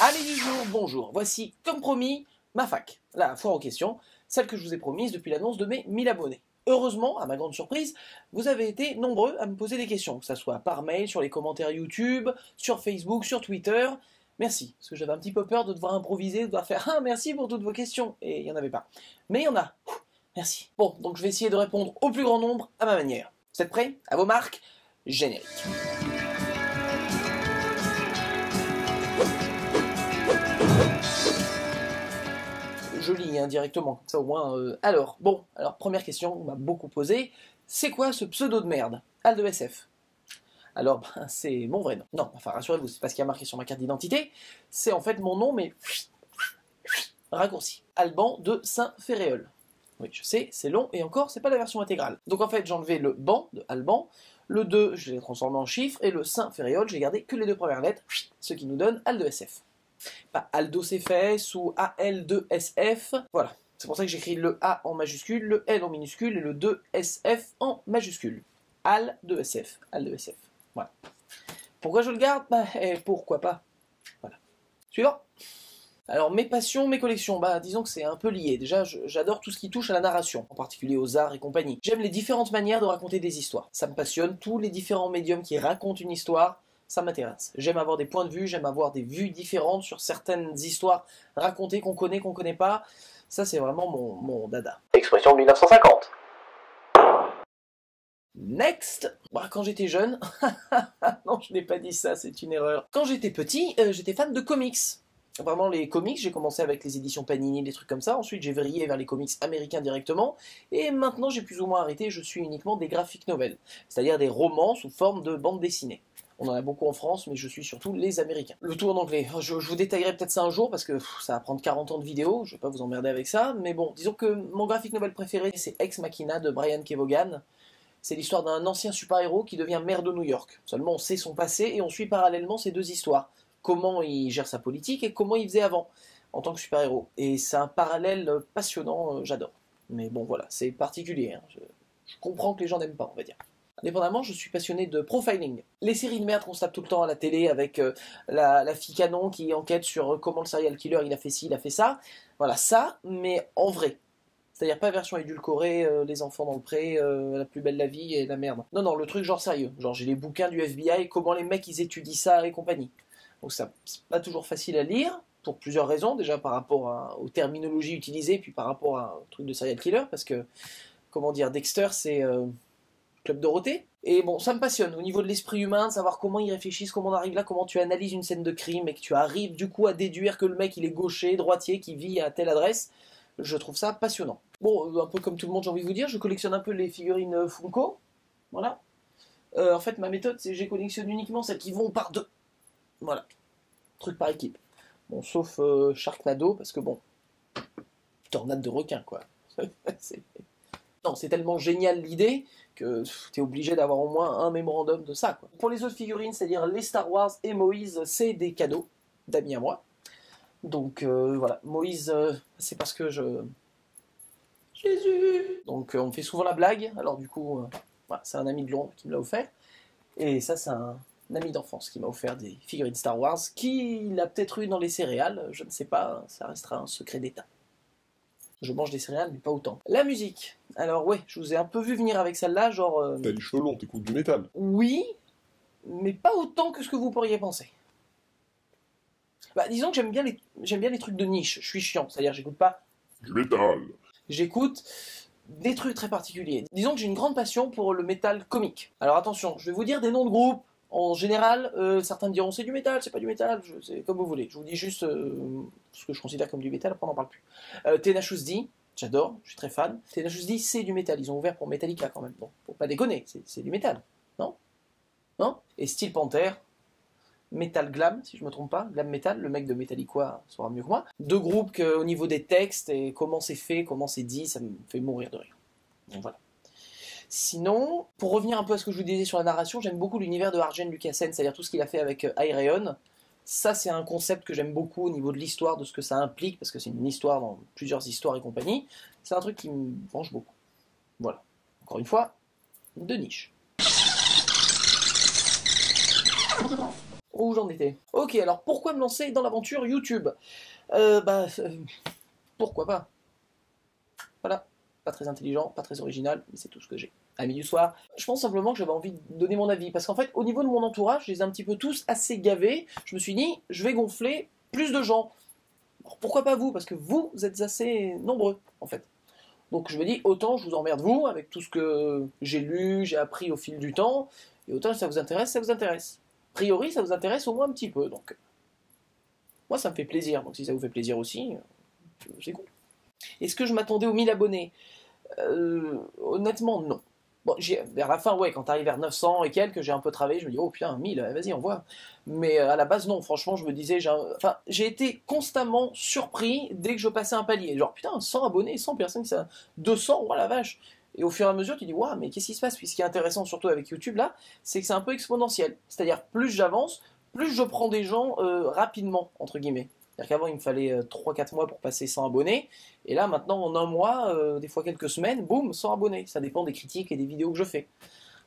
Allez du jour, bonjour, voici comme promis ma fac, la foire aux questions, celle que je vous ai promise depuis l'annonce de mes 1000 abonnés. Heureusement, à ma grande surprise, vous avez été nombreux à me poser des questions, que ce soit par mail, sur les commentaires YouTube, sur Facebook, sur Twitter. Merci, parce que j'avais un petit peu peur de devoir improviser, de devoir faire « Ah, merci pour toutes vos questions », et il n'y en avait pas. Mais il y en a. Merci. Bon, donc je vais essayer de répondre au plus grand nombre à ma manière. Vous êtes prêts? À vos marques, générique. Je lis directement, comme ça au moins... Alors, première question, on m'a beaucoup posé. C'est quoi ce pseudo de merde? Al2SF. Alors, c'est mon vrai nom. Non, enfin, rassurez-vous, c'est pas ce qui a marqué sur ma carte d'identité. C'est en fait mon nom, mais... raccourci. Alban de Saint-Féréol. Oui, je sais, c'est long, et encore, c'est pas la version intégrale. Donc en fait, j'ai enlevé le ban de Alban, le 2, je l'ai transformé en chiffre, et le Saint-Féréol, j'ai gardé que les deux premières lettres, ce qui nous donne Al2SF. Pas Aldocfs ou AL2SF, voilà. C'est pour ça que j'écris le A en majuscule, le L en minuscule et le 2SF en majuscule. Al2SF, Al2SF, voilà. Pourquoi je le garde? Pourquoi pas. Voilà. Suivant. Alors mes passions, mes collections, disons que c'est un peu lié. Déjà, j'adore tout ce qui touche à la narration, en particulier aux arts et compagnie. J'aime les différentes manières de raconter des histoires. Ça me passionne, tous les différents médiums qui racontent une histoire, ça m'intéresse. J'aime avoir des points de vue, j'aime avoir des vues différentes sur certaines histoires racontées qu'on connaît pas. Ça, c'est vraiment mon dada. Expression de 1950. Next. Quand j'étais jeune... non, je n'ai pas dit ça, c'est une erreur. Quand j'étais petit, j'étais fan de comics. Vraiment les comics, j'ai commencé avec les éditions Panini, des trucs comme ça, ensuite j'ai vrillé vers les comics américains directement, et maintenant j'ai plus ou moins arrêté, je suis uniquement des graphic novels, c'est-à-dire des romans sous forme de bande dessinée. On en a beaucoup en France, mais je suis surtout les Américains. Le tout en anglais, je vous détaillerai peut-être ça un jour, parce que ça va prendre 40 ans de vidéo, je vais pas vous emmerder avec ça, mais bon, disons que mon graphic novel préféré, c'est Ex Machina de Brian Kevogan. C'est l'histoire d'un ancien super-héros qui devient maire de New York. Seulement on sait son passé, et on suit parallèlement ces deux histoires. Comment il gère sa politique et comment il faisait avant, en tant que super-héros. Et c'est un parallèle passionnant, j'adore. Mais bon, voilà, c'est particulier. Hein. Je comprends que les gens n'aiment pas, on va dire. Indépendamment, je suis passionné de profiling. Les séries de merde qu'on se tape tout le temps à la télé avec la fille canon qui enquête sur comment le serial killer il a fait ci, il a fait ça. Voilà, ça, mais en vrai. C'est-à-dire pas version édulcorée, les enfants dans le pré, la plus belle la vie et la merde. Non, non, le truc genre sérieux. Genre j'ai les bouquins du FBI, comment les mecs ils étudient ça et compagnie. Donc c'est pas toujours facile à lire, pour plusieurs raisons, déjà par rapport aux terminologies utilisées, puis par rapport au truc de serial killer, parce que, comment dire, Dexter c'est Club Dorothée, et bon, ça me passionne, au niveau de l'esprit humain, de savoir comment ils réfléchissent, comment on arrive là, comment tu analyses une scène de crime, et que tu arrives du coup à déduire que le mec il est gaucher, droitier, qui vit à telle adresse, je trouve ça passionnant. Bon, un peu comme tout le monde j'ai envie de vous dire, je collectionne un peu les figurines Funko, voilà. En fait ma méthode c'est que je collectionne uniquement celles qui vont par deux. Voilà, truc par équipe. Bon, sauf Sharknado, parce que bon, tornade de requins, quoi. Non, c'est tellement génial l'idée que t'es obligé d'avoir au moins un mémorandum de ça, quoi. Pour les autres figurines, c'est-à-dire les Star Wars et Moïse, c'est des cadeaux d'amis à moi. Donc voilà, Moïse, c'est parce que Jésus. Donc on me fait souvent la blague, alors du coup, voilà, c'est un ami de Londres qui me l'a offert. Et ça, c'est un ami d'enfance qui m'a offert des figurines Star Wars, qu'il a peut-être eu dans les céréales, je ne sais pas, ça restera un secret d'État. Je mange des céréales, mais pas autant. La musique. Alors ouais, je vous ai un peu vu venir avec celle-là, genre... T'as les cheveux longs, t'écoutes du métal. Oui, mais pas autant que ce que vous pourriez penser. Disons que j'aime bien les trucs de niche, je suis chiant, c'est-à-dire j'écoute pas... Du métal. J'écoute des trucs très particuliers. Disons que j'ai une grande passion pour le métal comique. Alors attention, je vais vous dire des noms de groupes. En général, certains me diront c'est du métal, c'est pas du métal, c'est comme vous voulez. Je vous dis juste ce que je considère comme du métal, après on n'en parle plus. Tenacious D, j'adore, je suis très fan. Tenacious D, c'est du métal, ils ont ouvert pour Metallica quand même. Bon, faut pas déconner, c'est du métal, non? Non? Et Steel Panther, Metal Glam, si je me trompe pas, Glam Metal, le mec de Metallica saura mieux que moi. Deux groupes qu'au niveau des textes et comment c'est fait, comment c'est dit, ça me fait mourir de rire. Donc voilà. Sinon, pour revenir un peu à ce que je vous disais sur la narration, j'aime beaucoup l'univers de Arjen Lucassen, c'est-à-dire tout ce qu'il a fait avec Ayreon. Ça, c'est un concept que j'aime beaucoup au niveau de l'histoire, de ce que ça implique, parce que c'est une histoire dans plusieurs histoires et compagnie. C'est un truc qui me branche beaucoup. Voilà. Encore une fois, de niche. où j'en étais? Ok, alors pourquoi me lancer dans l'aventure YouTube? Pourquoi pas? Voilà, pas très intelligent, pas très original, mais c'est tout ce que j'ai. Amis du soir, je pense simplement que j'avais envie de donner mon avis, parce qu'en fait, au niveau de mon entourage, je les ai un petit peu tous assez gavés. Je me suis dit, je vais gonfler plus de gens. Alors, pourquoi pas vous? Parce que vous êtes assez nombreux, en fait. Donc je me dis, autant je vous emmerde vous, avec tout ce que j'ai lu, j'ai appris au fil du temps, et autant si ça vous intéresse, ça vous intéresse. A priori, ça vous intéresse au moins un petit peu, donc moi ça me fait plaisir, donc si ça vous fait plaisir aussi, c'est cool. Est-ce que je m'attendais aux 1000 abonnés? Honnêtement, non. Bon, vers la fin, ouais, quand t'arrives vers 900 et quelques, j'ai un peu travaillé, je me dis, oh putain, 1000, vas-y, on voit. Mais à la base, non, franchement, je me disais, j'ai été constamment surpris dès que je passais un palier. Genre, putain, 100 abonnés, 100 personnes, ça, 200, oh la vache. Et au fur et à mesure, tu dis, waouh, mais qu'est-ce qui se passe? Puis ce qui est intéressant, surtout avec YouTube, là, c'est que c'est un peu exponentiel. C'est-à-dire, plus j'avance, plus je prends des gens rapidement, entre guillemets. C'est-à-dire qu'avant, il me fallait 3-4 mois pour passer 100 abonnés. Et là, maintenant, en un mois, des fois quelques semaines, boum, 100 abonnés. Ça dépend des critiques et des vidéos que je fais.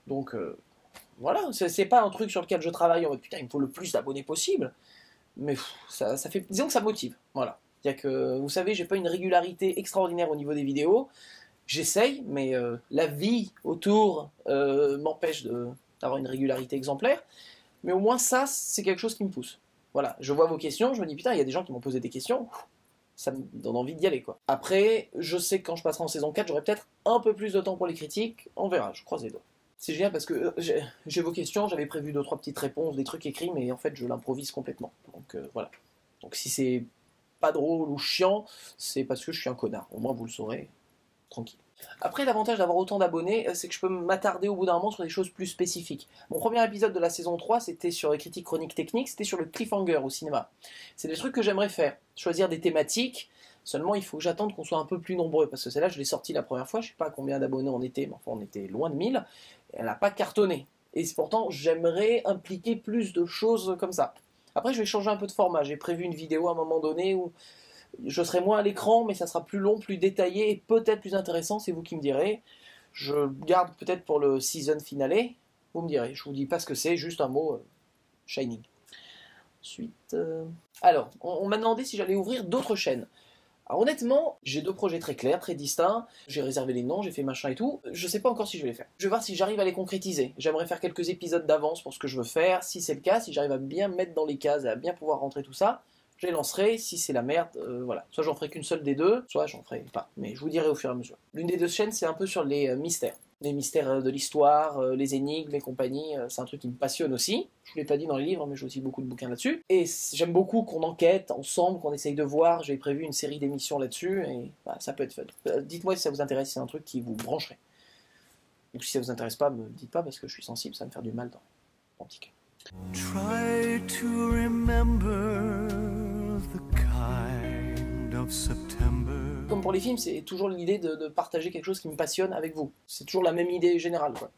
Donc, voilà, c'est pas un truc sur lequel je travaille en mode putain, il me faut le plus d'abonnés possible. Mais ça fait. Disons que ça motive. Voilà. C'est-à-dire que, vous savez, j'ai pas une régularité extraordinaire au niveau des vidéos. J'essaye, mais la vie autour m'empêche d'avoir une régularité exemplaire. Mais au moins, ça, c'est quelque chose qui me pousse. Voilà, je vois vos questions, je me dis putain, il y a des gens qui m'ont posé des questions, ça me donne envie d'y aller quoi. Après, je sais que quand je passerai en saison 4, j'aurai peut-être un peu plus de temps pour les critiques, on verra, je croise les doigts. C'est génial parce que j'ai vos questions, j'avais prévu 2-3 petites réponses, des trucs écrits, mais en fait je l'improvise complètement. Donc voilà. Donc si c'est pas drôle ou chiant, c'est parce que je suis un connard. Au moins vous le saurez, tranquille. Après, l'avantage d'avoir autant d'abonnés, c'est que je peux m'attarder au bout d'un moment sur des choses plus spécifiques. Mon premier épisode de la saison 3, c'était sur les critiques chroniques techniques, c'était sur le cliffhanger au cinéma. C'est des trucs que j'aimerais faire, choisir des thématiques, seulement il faut que j'attende qu'on soit un peu plus nombreux, parce que celle-là, je l'ai sortie la première fois, je sais pas combien d'abonnés on était, mais enfin on était loin de 1000, et elle n'a pas cartonné. Et pourtant, j'aimerais impliquer plus de choses comme ça. Après, je vais changer un peu de format, j'ai prévu une vidéo à un moment donné où je serai moins à l'écran, mais ça sera plus long, plus détaillé et peut-être plus intéressant, c'est vous qui me direz. Je garde peut-être pour le season finale, vous me direz. Je vous dis pas ce que c'est, juste un mot Shining. Ensuite, alors, on m'a demandé si j'allais ouvrir d'autres chaînes. Alors honnêtement, j'ai 2 projets très clairs, très distincts. J'ai réservé les noms, j'ai fait machin et tout. Je sais pas encore si je vais les faire. Je vais voir si j'arrive à les concrétiser. J'aimerais faire quelques épisodes d'avance pour ce que je veux faire. Si c'est le cas, si j'arrive à bien me mettre dans les cases, à bien pouvoir rentrer tout ça, je les lancerai. Si c'est la merde, voilà. Soit j'en ferai qu'une seule des deux, soit j'en ferai pas. Mais je vous dirai au fur et à mesure. L'une des 2 chaînes, c'est un peu sur les mystères. Les mystères de l'histoire, les énigmes et compagnie, c'est un truc qui me passionne aussi. Je vous l'ai pas dit dans les livres, mais j'ai aussi beaucoup de bouquins là-dessus. Et j'aime beaucoup qu'on enquête ensemble, qu'on essaye de voir. J'ai prévu une série d'émissions là-dessus, et bah, ça peut être fun. Dites-moi si ça vous intéresse, si c'est un truc qui vous brancherait. Ou si ça vous intéresse pas, me dites pas, parce que je suis sensible, ça va me faire du mal dans mon petit cœur. Try to remember the kind of September. Comme pour les films, c'est toujours l'idée de partager quelque chose qui me passionne avec vous. C'est toujours la même idée générale, quoi.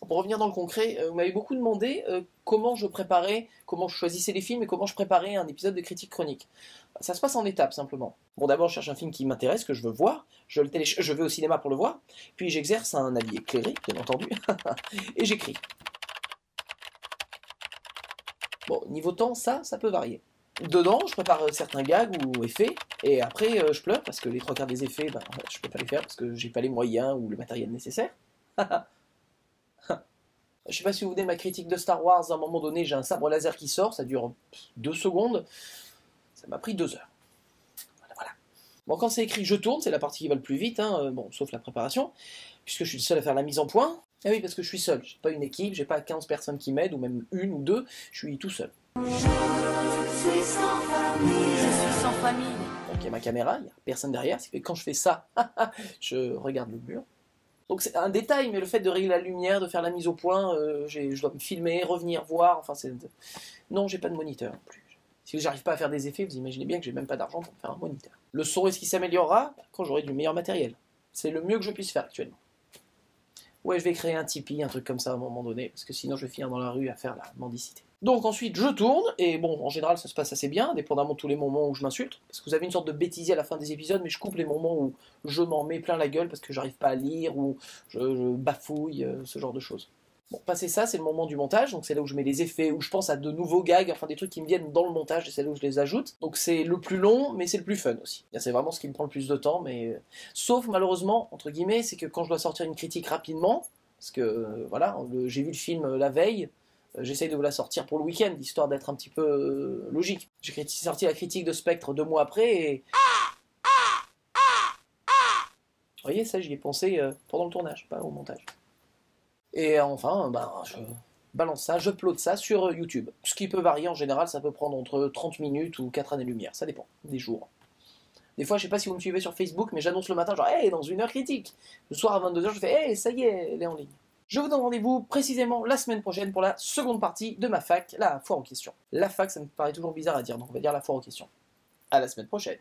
Pour revenir dans le concret, vous m'avez beaucoup demandé comment je préparais, comment je choisissais les films et comment je préparais un épisode de critique chronique. Ça se passe en étapes, simplement. Bon, d'abord, je cherche un film qui m'intéresse, que je veux voir, je vais au cinéma pour le voir, puis j'exerce un avis éclairé, bien entendu, et j'écris. Bon, niveau temps, ça peut varier. Dedans, je prépare certains gags ou effets, et après, je pleure, parce que les 3/4 des effets, je peux pas les faire, parce que j'ai pas les moyens ou le matériel nécessaire. Je sais pas si vous vous souvenez de ma critique de Star Wars, à un moment donné, j'ai un sabre laser qui sort, ça dure 2 secondes, ça m'a pris 2 heures. Voilà. Bon, quand c'est écrit je tourne, c'est la partie qui va le plus vite, hein, bon, sauf la préparation, puisque je suis le seul à faire la mise en point. Ah oui, parce que je suis seul, j'ai pas une équipe, j'ai pas 15 personnes qui m'aident, ou même 1 ou 2, je suis tout seul. Je suis sans famille. Donc il y a ma caméra, il n'y a personne derrière, c'est que quand je fais ça, je regarde le mur. Donc c'est un détail, mais le fait de régler la lumière, de faire la mise au point, je dois me filmer, revenir voir, enfin c'est... Non, j'ai pas de moniteur non plus. Si j'arrive pas à faire des effets, vous imaginez bien que j'ai même pas d'argent pour me faire un moniteur. Le son, est-ce qu'il s'améliorera quand j'aurai du meilleur matériel? C'est le mieux que je puisse faire actuellement. Ouais, je vais créer un Tipeee, un truc comme ça à un moment donné, parce que sinon je vais finir dans la rue à faire la mendicité. Donc ensuite, je tourne, et bon, en général, ça se passe assez bien, dépendamment de tous les moments où je m'insulte, parce que vous avez une sorte de bêtisier à la fin des épisodes, mais je coupe les moments où je m'en mets plein la gueule parce que j'arrive pas à lire, ou je bafouille, ce genre de choses. Bon, passé ça, c'est le moment du montage, donc c'est là où je mets les effets, où je pense à de nouveaux gags, enfin des trucs qui me viennent dans le montage, et c'est là où je les ajoute. Donc c'est le plus long, mais c'est le plus fun aussi. C'est vraiment ce qui me prend le plus de temps, mais... Sauf, malheureusement, entre guillemets, c'est que quand je dois sortir une critique rapidement, parce que, voilà, j'ai vu le film la veille, j'essaye de vous la sortir pour le week-end, histoire d'être un petit peu logique. J'ai sorti la critique de Spectre 2 mois après, et... Vous voyez, ça, j'y ai pensé pendant le tournage, pas au montage. Et enfin, je balance ça, j'upload ça sur YouTube. Ce qui peut varier en général, ça peut prendre entre 30 minutes ou 4 années-lumière, ça dépend des jours. Des fois, je sais pas si vous me suivez sur Facebook, mais j'annonce le matin, genre, hey, dans 1 heure critique. Le soir à 22h, je fais, hey, ça y est, elle est en ligne. Je vous donne rendez-vous précisément la semaine prochaine pour la seconde partie de ma fac, la foire aux questions. La fac, ça me paraît toujours bizarre à dire, donc on va dire la foire aux questions. À la semaine prochaine.